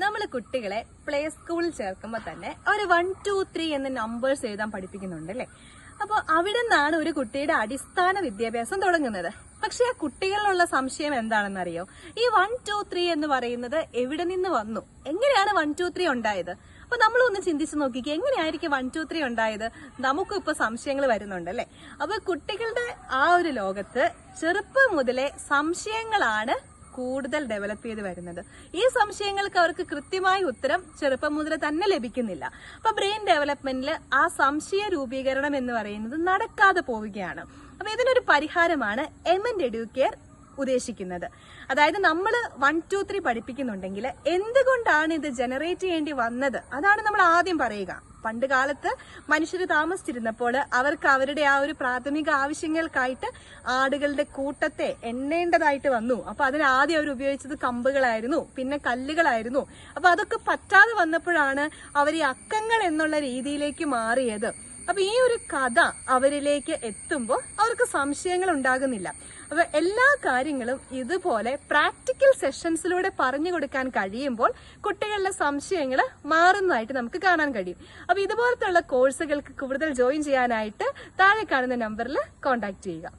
നമ്മൾ കുട്ടികളെ പ്ലേ സ്കൂളിൽ ചേർക്കുമ്പോൾ തന്നെ ഒരു 1, 2, 3 എന്ന നമ്പേഴ്സ് എഴുതാൻ പഠിപ്പിക്കുന്നുണ്ട് അല്ലേ. അപ്പോൾ അവിടെ നിന്നാണ് ഒരു കുട്ടിയുടെ അടിസ്ഥാന വിദ്യാഭ്യാസം തുടങ്ങുന്നത്. പക്ഷെ ആ കുട്ടികളിലുള്ള സംശയം എന്താണെന്നറിയോ? ഈ 1, 2, 3 എന്ന് പറയുന്നത് എവിടെ നിന്ന് വന്നു, എങ്ങനെയാണ് 1, 2, 3 ഉണ്ടായത്? അപ്പൊ നമ്മളൊന്ന് ചിന്തിച്ചു നോക്കിക്കേ, എങ്ങനെയായിരിക്കും 1, 2, 3 ഉണ്ടായത്? നമുക്കും ഇപ്പൊ സംശയങ്ങൾ വരുന്നുണ്ട് അല്ലെ. അപ്പൊ കുട്ടികളുടെ ആ ഒരു ലോകത്ത് ചെറുപ്പം മുതലേ സംശയങ്ങളാണ് കൂടുതൽ ഡെവലപ്പ് ചെയ്ത് വരുന്നത്. ഈ സംശയങ്ങൾക്ക് അവർക്ക് കൃത്യമായ ഉത്തരം ചെറുപ്പം മുതൽ തന്നെ ലഭിക്കുന്നില്ല. അപ്പൊ ബ്രെയിൻ ഡെവലപ്മെന്റിൽ ആ സംശയ രൂപീകരണം എന്ന് പറയുന്നത് നടക്കാതെ പോവുകയാണ്. അപ്പൊ ഇതിനൊരു പരിഹാരമാണ് എമന്റ് എഡ്യൂക്കെയർ ഉദ്ദേശിക്കുന്നത്. അതായത് നമ്മൾ 1, 2, 3 പഠിപ്പിക്കുന്നുണ്ടെങ്കിൽ എന്തുകൊണ്ടാണ് ഇത് ജനറേറ്റ് ചെയ്യേണ്ടി വന്നത്, അതാണ് നമ്മൾ ആദ്യം പറയുക. പണ്ട് കാലത്ത് മനുഷ്യർ താമസിച്ചിരുന്നപ്പോൾ അവർക്ക് അവരുടെ ആ ഒരു പ്രാഥമിക ആവശ്യങ്ങൾക്കായിട്ട് ആടുകളുടെ കൂട്ടത്തെ എണ്ണേണ്ടതായിട്ട് വന്നു. അപ്പൊ അതിന് ആദ്യം അവർ ഉപയോഗിച്ചത് കമ്പുകളായിരുന്നു, പിന്നെ കല്ലുകളായിരുന്നു. അപ്പൊ അതൊക്കെ പറ്റാതെ വന്നപ്പോഴാണ് അവർ ഈ അക്കങ്ങൾ എന്നുള്ള രീതിയിലേക്ക് മാറിയത്. അപ്പൊ ഈ ഒരു കഥ അവരിലേക്ക് എത്തുമ്പോൾ അവർക്ക് സംശയങ്ങൾ ഉണ്ടാകുന്നില്ല. അപ്പൊ എല്ലാ കാര്യങ്ങളും ഇതുപോലെ പ്രാക്ടിക്കൽ സെഷൻസിലൂടെ പറഞ്ഞു കൊടുക്കാൻ കഴിയുമ്പോൾ കുട്ടികളുടെ സംശയങ്ങൾ മാറുന്നതായിട്ട് നമുക്ക് കാണാൻ കഴിയും. അപ്പൊ ഇതുപോലത്തെ കോഴ്സുകൾക്ക് കൂടുതൽ ജോയിൻ ചെയ്യാനായിട്ട് താഴെ കാണുന്ന നമ്പറിൽ കോൺടാക്ട് ചെയ്യുക.